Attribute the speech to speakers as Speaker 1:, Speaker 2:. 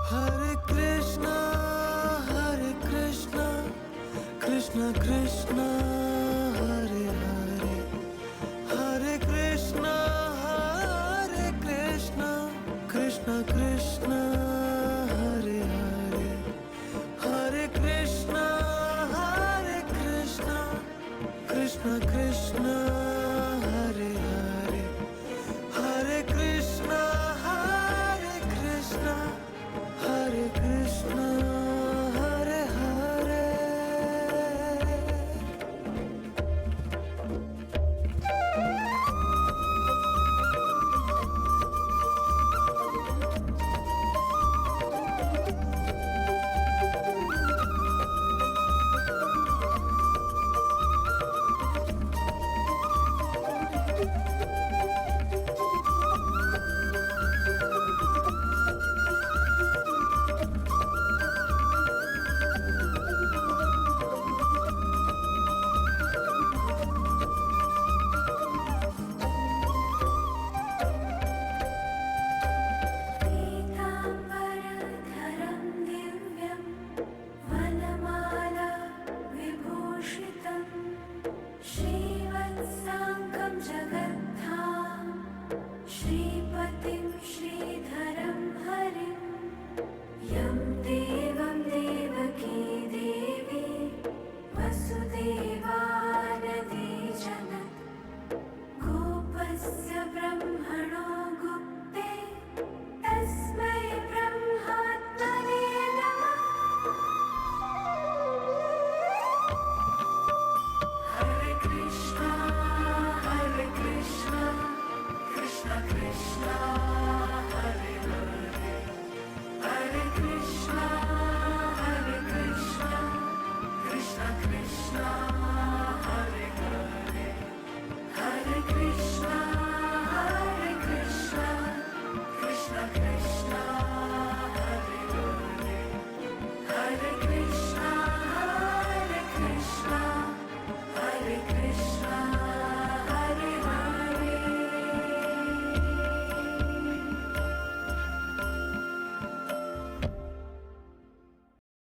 Speaker 1: Hare Krishna, Hare Krishna, Krishna Krishna, Hare Hare, Hare Krishna, Hare Krishna, Krishna Krishna, Hare Hare, Hare Krishna, Hare Krishna, Krishna Krishna, Hare Hare, Hare Krishna, Hare Krishna, Hare Krishna, Hare Hare.
Speaker 2: पीताम्बरधरं दिव्यं वनमाला विभूषितं श्रीवत्साङ्गं जगद्धाम श्रीपतिं श्रीधरं हरिं यं देवं देवकी देवी वसुदेवानदी जनत् गोपस्य ब्रह्मणो गुप्ते तस्मै ब्रह्मात्मने नमः। हरे कृष्णा कृष्ण कृष्णा हरे हरे, हरे कृष्णा कृष्ण कृष्णा हरे हरे, हरे कृष्णा कृष्ण कृष्ण